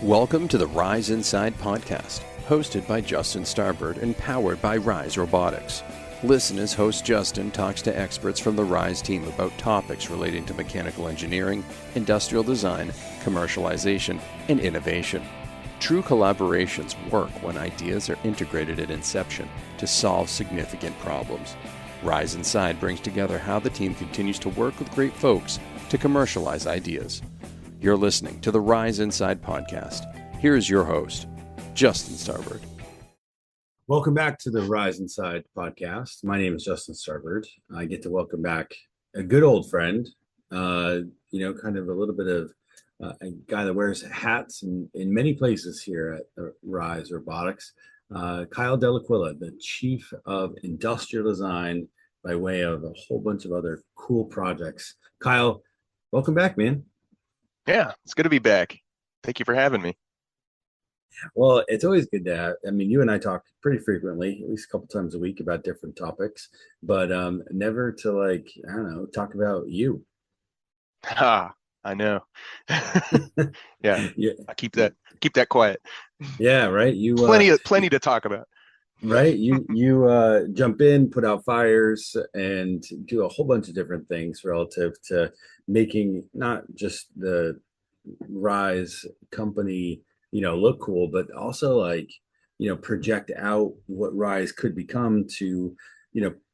Welcome to the Rise Inside podcast, hosted by Justin Starbird and powered by Rise Robotics. Listen as host Justin talks to experts from the Rise team about topics relating to mechanical engineering, industrial design, commercialization, and innovation. True collaborations work when ideas are integrated at inception to solve significant problems. Rise Inside brings together how the team continues to work with great folks to commercialize ideas. You're listening to the Rise Inside podcast. Here's your host, Justin Starbird. Welcome back to the Rise Inside podcast. My name is Justin Starbird. I get to welcome back a good old friend, kind of a little bit of a guy that wears hats in many places here at Rise Robotics. Kyle Dell'Aquila, the Chief of Industrial Design by way of a whole bunch of other cool projects. Kyle, welcome back, man. Yeah, it's good to be back. Thank you for having me. Well, it's always good to have. I mean, you and I talk pretty frequently, at least a couple times a week about different topics, but never to talk about you. I know. Yeah, Yeah. I keep that quiet. Yeah, right. You plenty to talk about. Right. You jump in, put out fires, and do a whole bunch of different things relative to making not just the Rise company, look cool, but also project out what Rise could become to,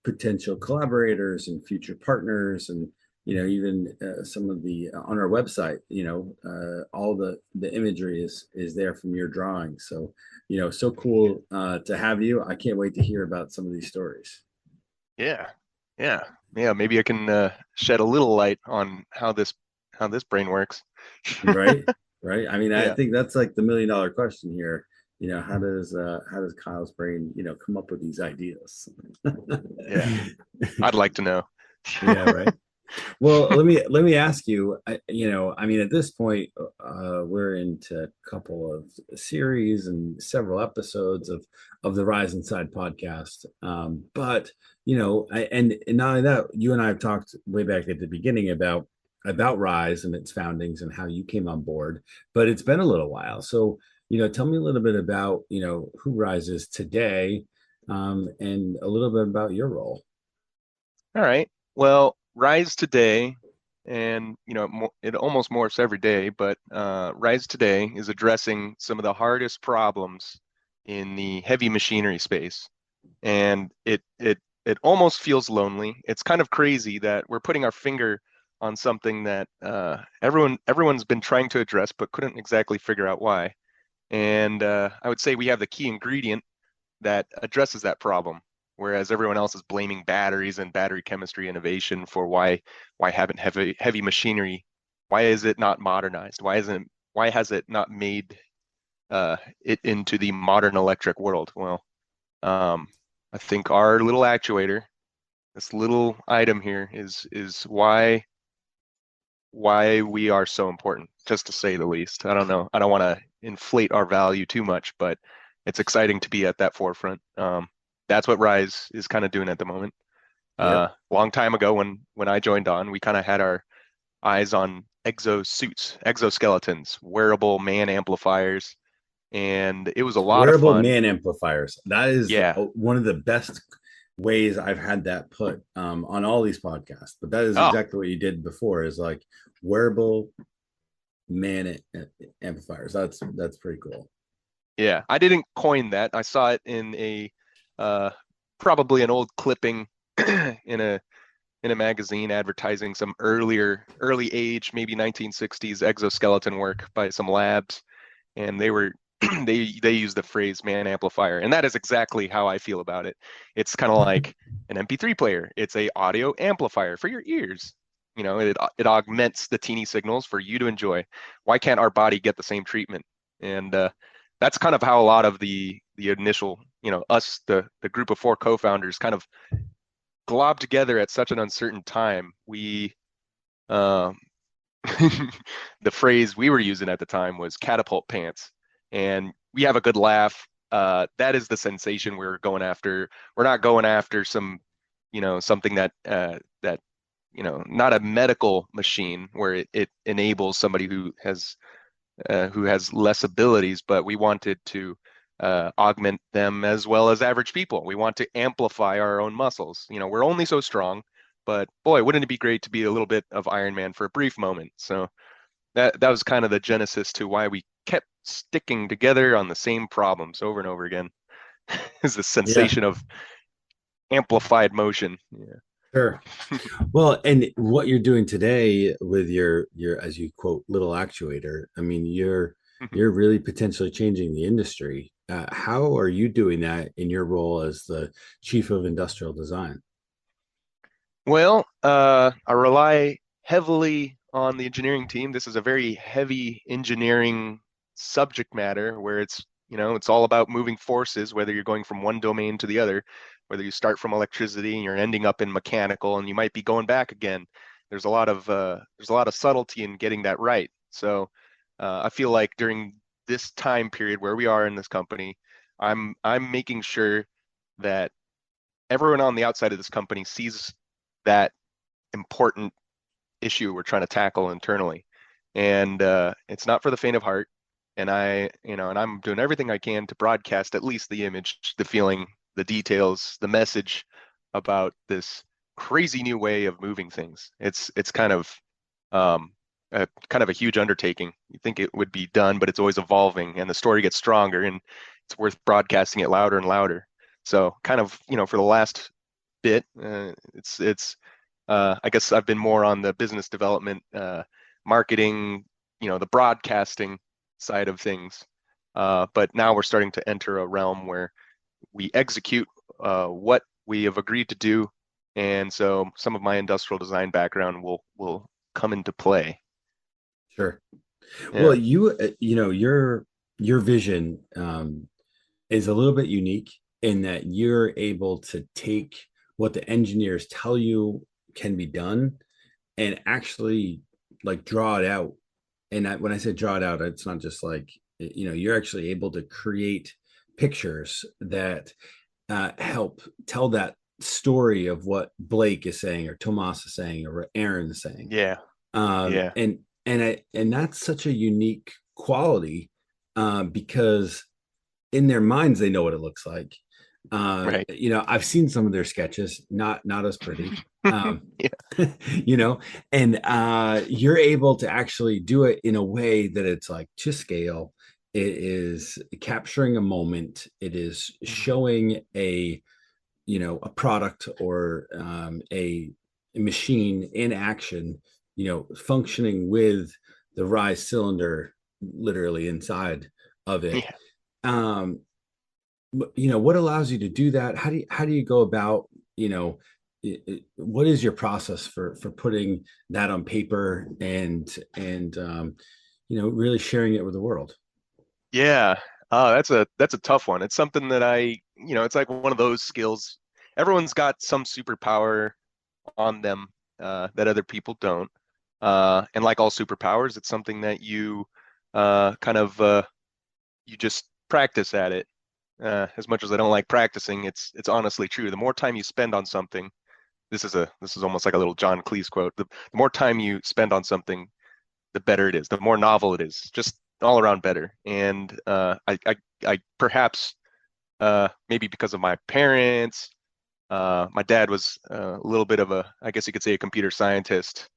potential collaborators and future partners, and even some of the on our website, all the imagery is there from your drawings. So so cool to have you. I can't wait to hear about some of these stories. Yeah. Maybe I can shed a little light on how this brain works. Right. I mean, I think that's like the $1 million question here. How does Kyle's brain come up with these ideas? Yeah, I'd like to know. Yeah, right. Well, let me ask you. At this point, we're into a couple of series and several episodes of the Rise Inside podcast. But and not only that, you and I have talked way back at the beginning about Rise and its foundings and how you came on board. But it's been a little while, so tell me a little bit about who Rise is today, and a little bit about your role. All right. Well, Rise today, and it almost morphs every day, but Rise today is addressing some of the hardest problems in the heavy machinery space, and it almost feels lonely. It's kind of crazy that we're putting our finger on something that everyone's been trying to address but couldn't exactly figure out why. And I would say we have the key ingredient that addresses that problem. Whereas everyone else is blaming batteries and battery chemistry innovation for why haven't heavy machinery, why is it not modernized? Why has it not made it into the modern electric world? Well, I think our little actuator, this little item here, is why we are so important, just to say the least. I don't know. I don't want to inflate our value too much, but it's exciting to be at that forefront. That's what Rise is kind of doing at the moment. Long time ago when I joined on, we kind of had our eyes on exoskeletons, wearable man amplifiers, and it was a lot of fun. Wearable man amplifiers. That is one of the best ways I've had that put on all these podcasts. But that is exactly what you did before, is like wearable man amplifiers. That's pretty cool. Yeah, I didn't coin that. I saw it in a probably an old clipping in a magazine advertising some early age, maybe 1960s exoskeleton work by some labs, and they used the phrase man amplifier, and that is exactly how I feel about it. It's kind of like an MP3 player. It's a audio amplifier for your ears. It augments the teeny signals for you to enjoy. Why can't our body get the same treatment? And that's kind of how a lot of the initial, us, the group of 4 co-founders, kind of globbed together at such an uncertain time. We, the phrase we were using at the time was catapult pants, and we have a good laugh. That is the sensation we're going after. We're not going after some, something that not a medical machine where it enables somebody who has who has less abilities, but we wanted to augment them as well as average people. We want to amplify our own muscles. You know, we're only so strong, but boy, wouldn't it be great to be a little bit of Iron Man for a brief moment? So that was kind of the genesis to why we kept sticking together on the same problems over and over again. Is the Yeah, sensation of amplified motion. Yeah. sure. Well, and what you're doing today with your as you quote little actuator, I mean, you're really potentially changing the industry. How are you doing that in your role as the chief of industrial design? Well, I rely heavily on the engineering team. This is a very heavy engineering subject matter where it's all about moving forces, whether you're going from one domain to the other, whether you start from electricity and you're ending up in mechanical and you might be going back again. There's a lot of subtlety in getting that right. So I feel like during this time period where we are in this company, I'm making sure that everyone on the outside of this company sees that important issue we're trying to tackle internally. And it's not for the faint of heart. And I'm doing everything I can to broadcast at least the image, the feeling, the details, the message about this crazy new way of moving things. It's um, kind of a huge undertaking. You think it would be done, but it's always evolving, and the story gets stronger, and it's worth broadcasting it louder and louder. So, kind of, for the last bit, I guess I've been more on the business development, marketing, the broadcasting side of things. But now we're starting to enter a realm where we execute what we have agreed to do, and so some of my industrial design background will come into play. Sure. Well, Yeah. your vision is a little bit unique in that you're able to take what the engineers tell you can be done and actually like draw it out. And when I say draw it out, it's not just like, you're actually able to create pictures that help tell that story of what Blake is saying or Tomas is saying or what Aaron is saying. Yeah. um, Yeah. and and that's such a unique quality, because in their minds they know what it looks like. Right. I've seen some of their sketches, not as pretty. um, Yeah. you know and you're able to actually do it in a way that it's like to scale. It is capturing a moment. It is Mhm. showing a product or a machine in action, functioning with the rise cylinder literally inside of it. Yeah. um what allows you to do that? How do you go about, what is your process for putting that on paper and really sharing it with the world? Yeah. That's a tough one. It's something that it's like one of those skills. Everyone's got some superpower on them that other people don't. And like all superpowers, it's something that kind of you just practice at it. As much as I don't like practicing, it's honestly true. The more time you spend on something, this is almost like a little John Cleese quote. The more time you spend on something, the better it is. The more novel it is, just all around better. And I perhaps maybe because of my parents, my dad was a little bit of I guess you could say, a computer scientist,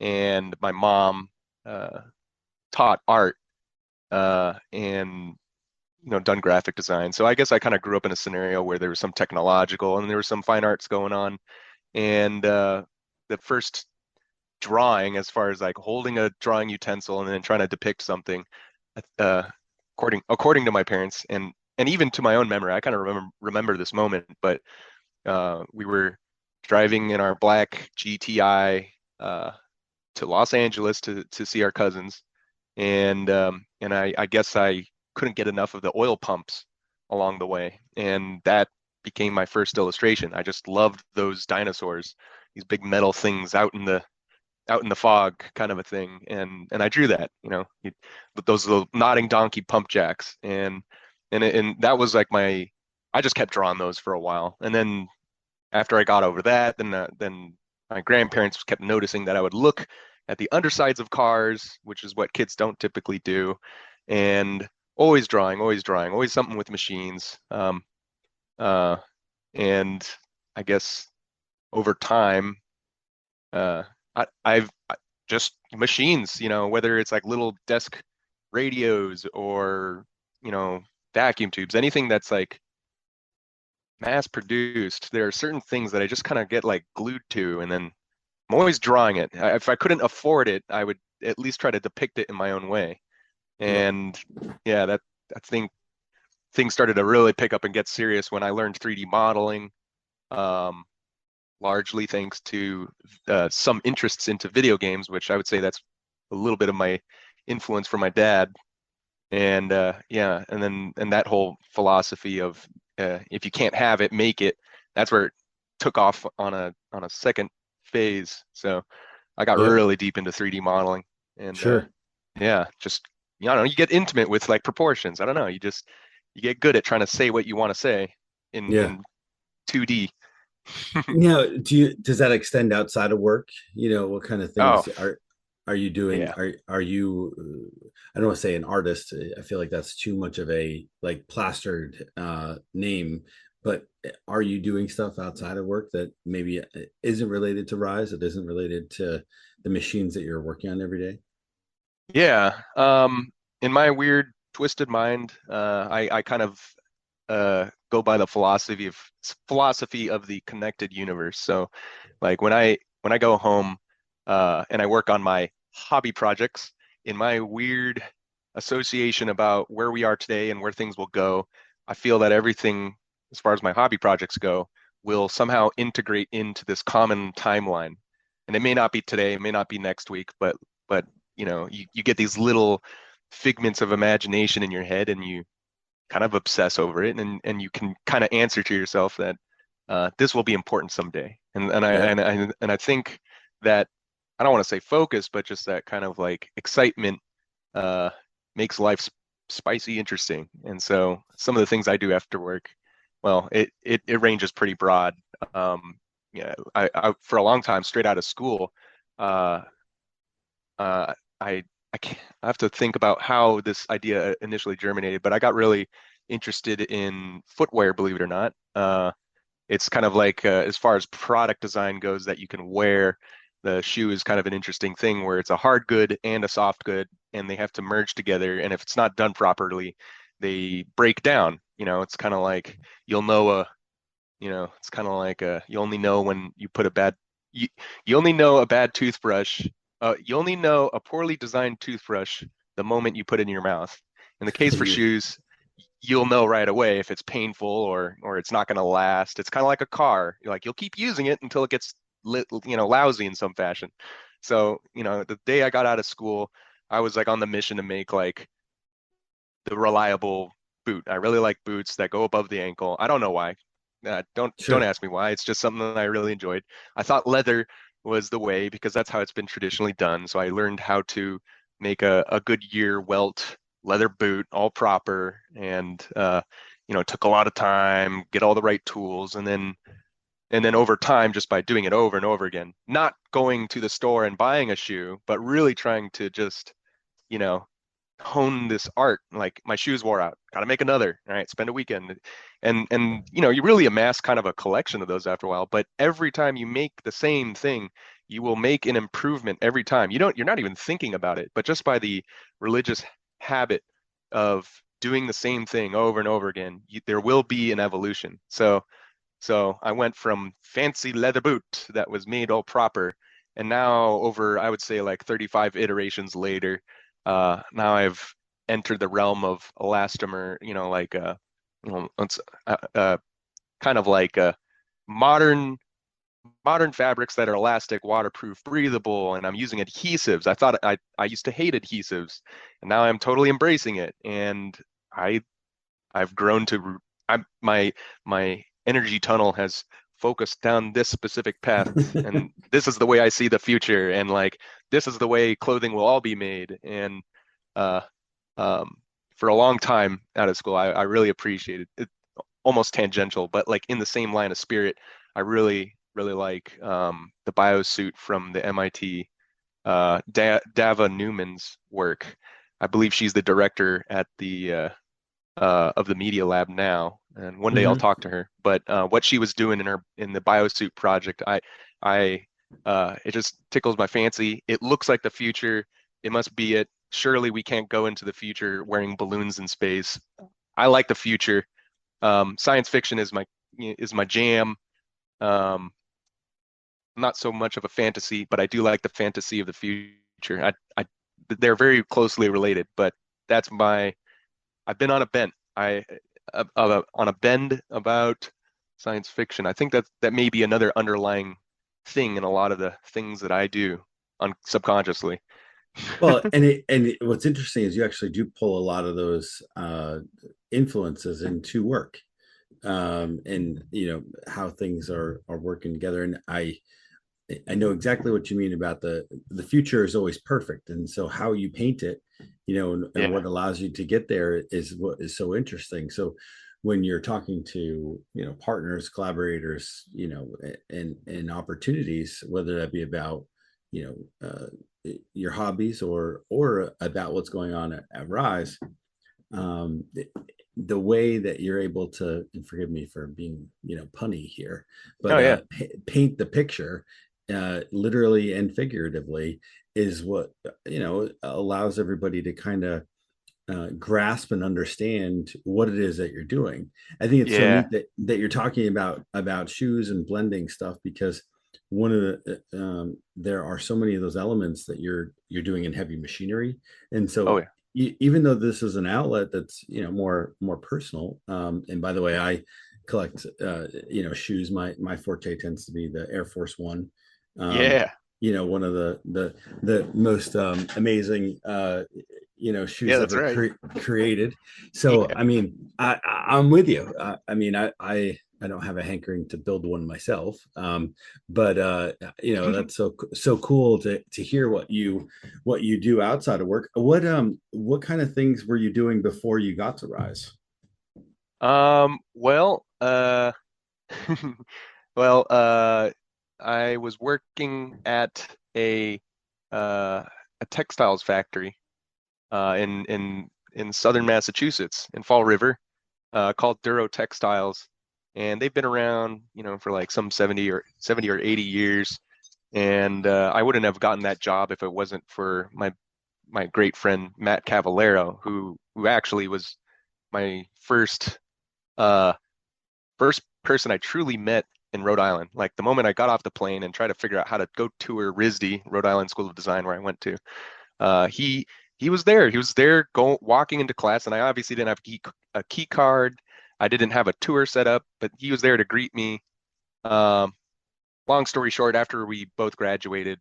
and my mom taught art and done graphic design. So I guess I kind of grew up in a scenario where there was some technological and there was some fine arts going on. And the first drawing, as far as like holding a drawing utensil and then trying to depict something, uh, according to my parents and even to my own memory, I kind of remember this moment. But we were driving in our black GTI to Los Angeles to see our cousins, and I guess I couldn't get enough of the oil pumps along the way, and that became my first illustration. I just loved those dinosaurs, these big metal things out in the fog, kind of a thing, and I drew that, with those little nodding donkey pump jacks, and that was like I just kept drawing those for a while, and then after I got over that, then my grandparents kept noticing that I would look at the undersides of cars, which is what kids don't typically do, and always drawing, always something with machines. Uh, and I guess over time, I've just machines, whether it's like little desk radios or, vacuum tubes, anything that's like mass produced. There are certain things that I just kind of get like glued to, and then I'm always drawing it. If I couldn't afford it, I would at least try to depict it in my own way. Right. And yeah, I think things started to really pick up and get serious when I learned 3D modeling, um, largely thanks to some interests into video games, which I would say that's a little bit of my influence from my dad. And yeah, and that whole philosophy of if you can't have it, make it. That's where it took off on a second phase. So I got Yeah, really deep into 3D modeling, and sure. yeah, just I don't know, you get intimate with like proportions. I don't know, you get good at trying to say what you want to say Yeah. in 2D. Now, does that extend outside of work? What kind of Oh, things are you doing? yeah. Are you I don't want to say an artist. I feel like that's too much of a like plastered name, but are you doing stuff outside of work that maybe isn't related to Rise, that isn't related to the machines that you're working on every day? Yeah. In my weird, twisted mind, I kind of go by the philosophy of the connected universe. So, like when I go home and I work on my hobby projects, in my weird association about where we are today and where things will go, I feel that everything, as far as my hobby projects go, will somehow integrate into this common timeline. And it may not be today, it may not be next week, but you get these little figments of imagination in your head, and you kind of obsess over it, and you can kind of answer to yourself that this will be important someday. Yeah. And I think that I don't want to say focus, but just that kind of like excitement uh, makes life spicy interesting. And so some of the things I do after work, well, it ranges pretty broad. Yeah, I for a long time straight out of school, uh, I can't, I have to think about how this idea initially germinated, but I got really interested in footwear, believe it or not. It's kind of like as far as product design goes that you can wear, the shoe is kind of an interesting thing where it's a hard good and a soft good, and they have to merge together. And if it's not done properly, they break down. It's kind of like you'll know it's kind of like you only know when you put a bad you, you only know a bad toothbrush. You only know a poorly designed toothbrush the moment you put it in your mouth. In the case for Yeah. shoes, you'll know right away if it's painful or it's not going to last. It's kind of like a car. You'll keep using it until it gets lousy in some fashion. So, the day I got out of school, I was like on the mission to make like the reliable boot. I really like boots that go above the ankle. I don't know why. Don't Sure. ask me why. It's just something that I really enjoyed. I thought leather was the way because that's how it's been traditionally done. So I learned how to make a Goodyear welt leather boot, all proper, and it took a lot of time, get all the right tools, and then over time, just by doing it over and over again, not going to the store and buying a shoe, but really trying to just, you know, hone this art. Like my shoes wore out, got to make another. All right, spend a weekend, and you really amass kind of a collection of those after a while. But every time you make the same thing, you will make an improvement every time. You're not even thinking about it, but just by the religious habit of doing the same thing over and over again, there will be an evolution. So I went from fancy leather boot that was made all proper, and now over, I would say like 35 iterations later, now I've entered the realm of elastomer, it's kind of like modern modern fabrics that are elastic, waterproof, breathable, and I'm using adhesives. I used to hate adhesives, and now I'm totally embracing it. And I I've grown to my energy tunnel has focused down this specific path, and this is the way I see the future, and like this is the way clothing will all be made. And uh, um, for a long time out of school, I really appreciated it, almost tangential, but like in the same line of spirit, I really like the biosuit from the MIT Dava Newman's work. I believe she's the director at the of the Media Lab now, and one day I'll Hmm. talk to her. But what she was doing in the biosuit project, I it just tickles my fancy. It looks like the future. It must be it. Surely we can't go into the future wearing balloons in space. I like the future. Science fiction is my jam. Um, not so much of a fantasy, but I do like the fantasy of the future. They're very closely related, but that's my I've been on a bent. On a bend about science fiction. I think that may be another underlying thing in a lot of the things that I do subconsciously. Well, what's interesting is you actually do pull a lot of those influences into work, and how things are working together. And I know exactly what you mean about the future is always perfect, and so how you paint it, and Yeah. what allows you to get there is what is so interesting. So when you're talking to partners, collaborators, and opportunities, whether that be about you your hobbies or about what's going on at Rise, um, the way that you're able to, and forgive me for being punny here, Oh but yeah. paint the picture literally and figuratively is what allows everybody to kind of grasp and understand what it is that you're doing. I think it's so Yeah. neat that you're talking about shoes and blending stuff, because one of there are so many of those elements that you're doing in heavy machinery, and Oh so yeah. even though this is an outlet that's more personal, and by the way, I collect shoes. My forte tends to be the Air Force One. um Yeah. One of the most amazing Yeah, shoes that's ever right. created. So Yeah. I mean, I'm with you. I mean, I don't have a hankering to build one myself, but that's so cool to hear what you do outside of work. What kind of things were you doing before you got to Rise? Well, well, I was working at a uh a textiles factory in southern Massachusetts in Fall River, called Duro Textiles, and they've been around, for like some 70 or 80 years. And I wouldn't have gotten that job if it wasn't for my great friend Matt Cavallero, who actually was my uh first person I truly met in Rhode Island. Like the moment I got off the plane and tried to figure out how to go tour RISD, Rhode Island School of Design, where I went to, he was there. He was there walking into class, and I obviously didn't have a key card. I didn't have a tour set up, but he was there to greet me. Um, Long story short, after we both graduated,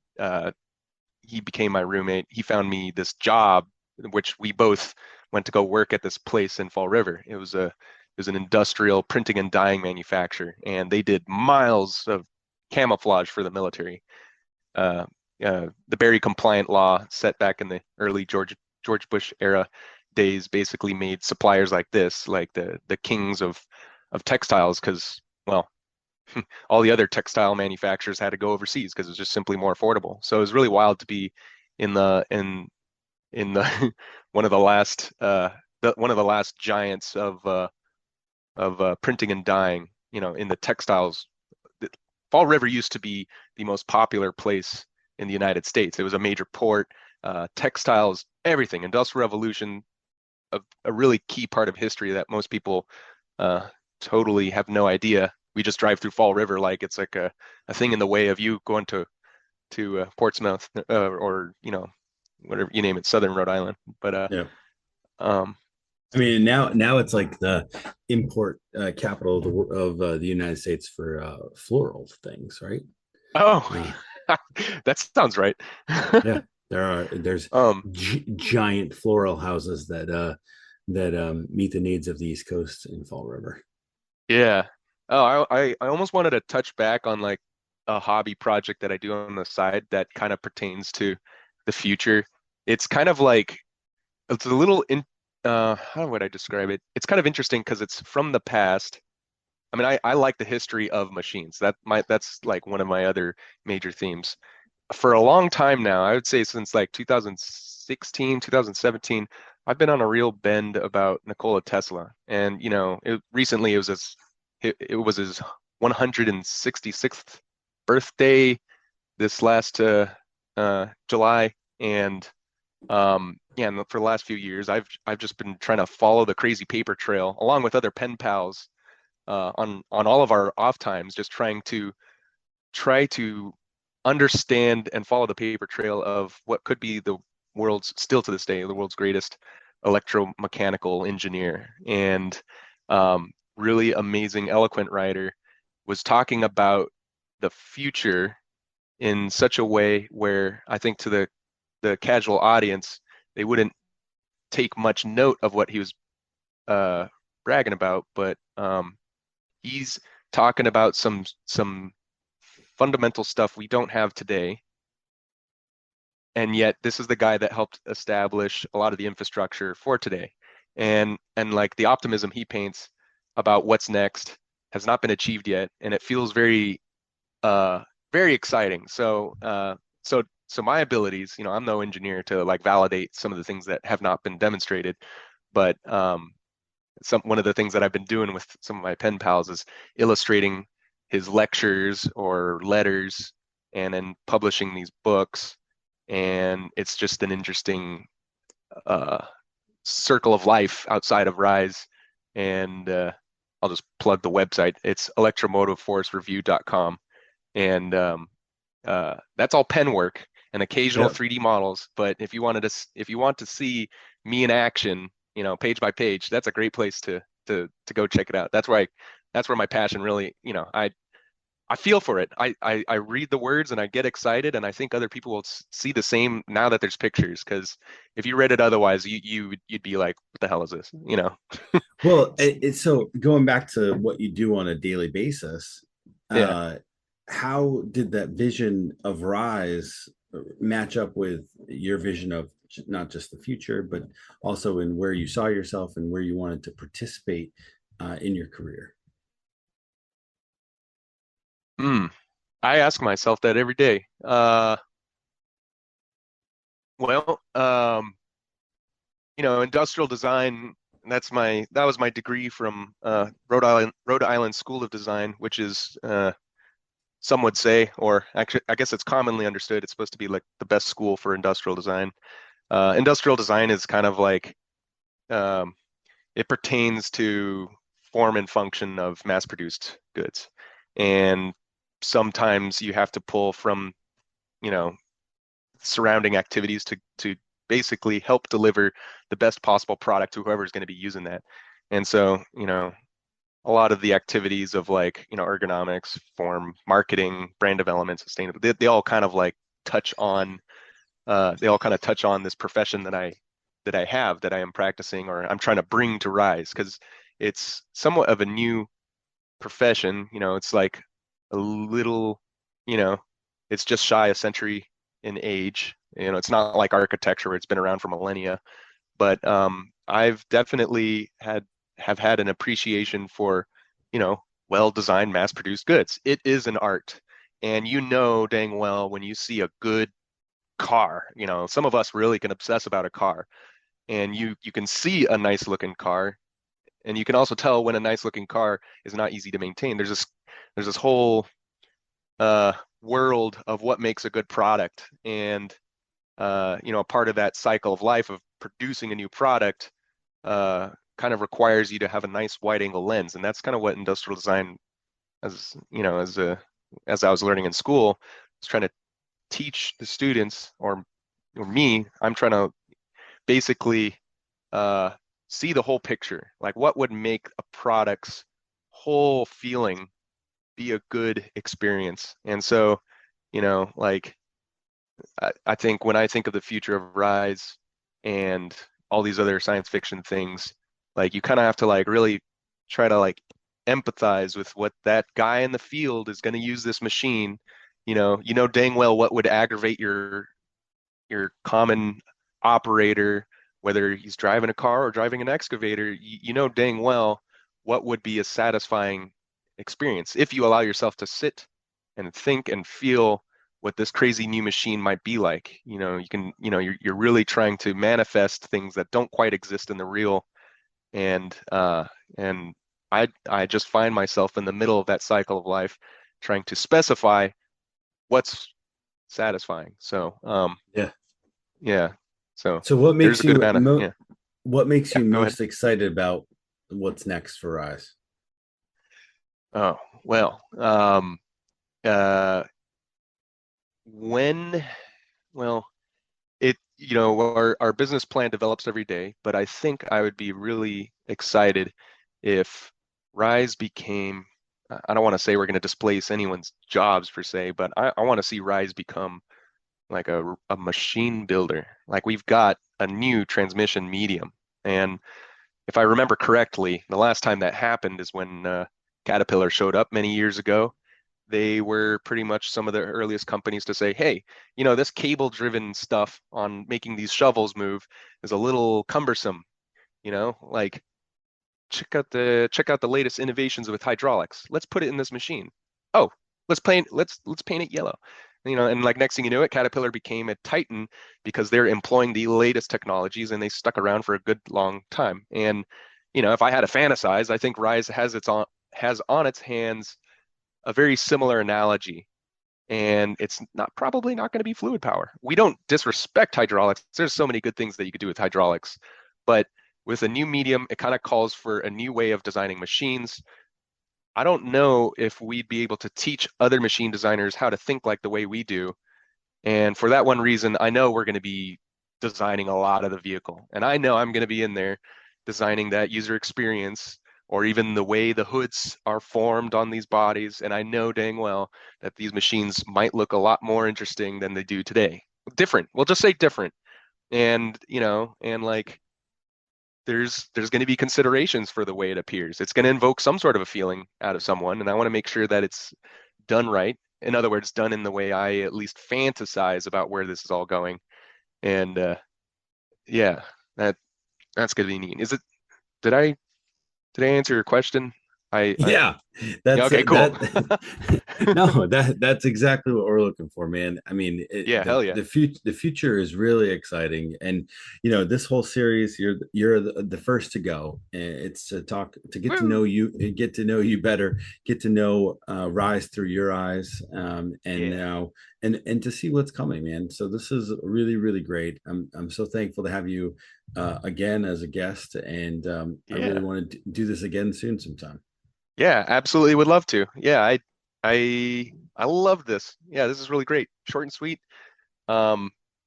he became my roommate. He found me this job, which we both went to go work at this place in Fall River. It was an industrial printing and dyeing manufacturer, and they did miles of camouflage for the military. Uh, the Berry compliant law set back in the early George Bush era days basically made suppliers like this, like the kings of textiles, because, well, all the other textile manufacturers had to go overseas because it was just simply more affordable. So it was really wild to be in the one of the last one of the last giants of printing and dyeing, in the textiles. Fall River used to be the most popular place in the United States. It was a major port, textiles, everything, Industrial Revolution, a really key part of history that most people uh, totally have no idea. We just drive through Fall River like it's like a thing in the way of you going to Portsmouth, or whatever you name it, Southern Rhode Island. But Yeah. um, I mean, now it's like the import capital of the United States for floral things, right? oh, Uh, that sounds right. yeah, there's Um, giant floral houses that meet the needs of the East Coast in Fall River. yeah. Oh, I almost wanted to touch back on like a hobby project that I do on the side that kind of pertains to the future. It's kind of like it's a little in how would I describe it? It's kind of interesting because it's from the past. I mean, I like the history of machines. That's like one of my other major themes. for a long time now, I would say since like 2016, 2017, I've been on a real bend about Nikola Tesla. And, recently it was his 166th birthday this last July. And yeah, and for the last few years, I've just been trying to follow the crazy paper trail along with other pen pals on all of our off times, just try to understand and follow the paper trail of what could be the world's, still to this day, the world's greatest electromechanical engineer. And really amazing, eloquent writer was talking about the future in such a way where I think to the casual audience, they wouldn't take much note of what he was bragging about, but he's talking about some fundamental stuff we don't have today. And yet this is the guy that helped establish a lot of the infrastructure for today. And like the optimism he paints about what's next has not been achieved yet. And it feels very very exciting. So my abilities, I'm no engineer to like validate some of the things that have not been demonstrated, but one of the things that I've been doing with some of my pen pals is illustrating his lectures or letters and then publishing these books. And it's just an interesting circle of life outside of Rise. And I'll just plug the website. It's electromotiveforcereview.com. And that's all pen work and occasional 3D models. But if you want to see me in action, page by page, that's a great place to go check it out. That's where my passion really, I feel for it. I read the words and I get excited, and I think other people will see the same now that there's pictures. Because if you read it otherwise, you'd be like, "What the hell is this?" Well, it's so going back to what you do on a daily basis. Yeah. How did that vision of Rise match up with your vision of not just the future, but also in where you saw yourself and where you wanted to participate in your career? I ask myself that every day. Well, industrial design, that was my degree from Rhode Island School of Design, which is some would say, or actually, I guess it's commonly understood, it's supposed to be like the best school for industrial design. Industrial design is kind of like it pertains to form and function of mass-produced goods, and sometimes you have to pull from surrounding activities to basically help deliver the best possible product to whoever's going to be using that. And so a lot of the activities of like ergonomics, form, marketing, brand development, sustainability, they all kind of like touch on this profession that I am practicing, or I'm trying to bring to Rise, because it's somewhat of a new profession. It's like a little, it's just shy a century in age. It's not like architecture where it's been around for millennia, but I've definitely have had an appreciation for, well-designed, mass-produced goods. It is an art, and dang well when you see a good car. Some of us really can obsess about a car, and you can see a nice-looking car, and you can also tell when a nice-looking car is not easy to maintain. There's this whole world of what makes a good product, and a part of that cycle of life of producing a new product kind of requires you to have a nice wide-angle lens, and that's kind of what industrial design, as I was learning in school, was trying to teach the students, or me. I'm trying to basically see the whole picture, like what would make a product's whole feeling be a good experience. And so, like I think when I think of the future of Rise and all these other science fiction things, like you kind of have to like really try to like empathize with what that guy in the field is going to use this machine. Dang well what would aggravate your common operator, whether he's driving a car or driving an excavator. Dang well what would be a satisfying experience if you allow yourself to sit and think and feel what this crazy new machine might be like. You can, you're really trying to manifest things that don't quite exist in the real. And I just find myself in the middle of that cycle of life, trying to specify what's satisfying. So yeah. So what there's makes a good you amount of what makes you go ahead. most excited about what's next for Rise? Oh, well, uh, when, well, our business plan develops every day, but I think I would be really excited if Rise became, I don't want to say we're going to displace anyone's jobs per se, but I want to see Rise become like a machine builder. Like we've got a new transmission medium. And if I remember correctly, the last time that happened is when Caterpillar showed up many years ago. They were pretty much some of the earliest companies to say, hey, this cable-driven stuff on making these shovels move is a little cumbersome. Like check out the latest innovations with hydraulics. Let's put it in this machine. Oh, let's paint it yellow. And like next thing you know, Caterpillar became a titan because they're employing the latest technologies and they stuck around for a good long time. And if I had to fantasize, I think Rise has on its hands a very similar analogy, and it's probably not going to be fluid power. We don't disrespect hydraulics. There's so many good things that you could do with hydraulics, but with a new medium, it kind of calls for a new way of designing machines. I don't know if we'd be able to teach other machine designers how to think like the way we do. And for that one reason, I know we're going to be designing a lot of the vehicle. And I know I'm going to be in there designing that user experience or even the way the hoods are formed on these bodies. And I know dang well that these machines might look a lot more interesting than they do today. Different. We'll just say different. And, like there's going to be considerations for the way it appears. It's going to invoke some sort of a feeling out of someone, and I want to make sure that it's done right. In other words, done in the way I at least fantasize about where this is all going. And yeah, that's going to be neat. Did I answer your question? Yeah, that's okay, cool. No, that's exactly what we're looking for, man. I mean, hell yeah. The future is really exciting, and this whole series, you're the first to go. And it's to get to know you, get to know you better, get to know Rise through your eyes, and to see what's coming, man. So this is really, really great. I'm so thankful to have you again as a guest, and I really want to do this again soon sometime. Yeah, absolutely would love to. Yeah, I love this. Yeah, this is really great. Short and sweet.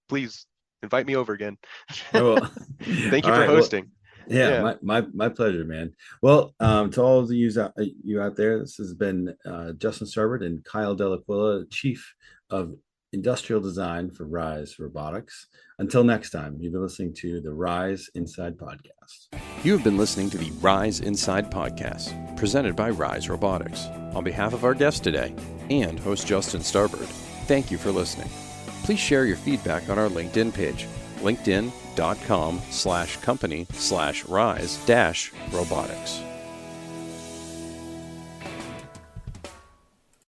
Please invite me over again. Well, thank you for hosting. Well, my pleasure, man. Well, to all of you out there, this has been Justin Starbird and Kyle Dell'Aquila, Chief of Industrial Design for Rise Robotics. Until next time, you've been listening to the Rise Inside Podcast. You have been listening to the Rise Inside Podcast, presented by Rise Robotics. On behalf of our guest today and host Justin Starbird, thank you for listening. Please share your feedback on our LinkedIn page, linkedin.com/company/rise-robotics.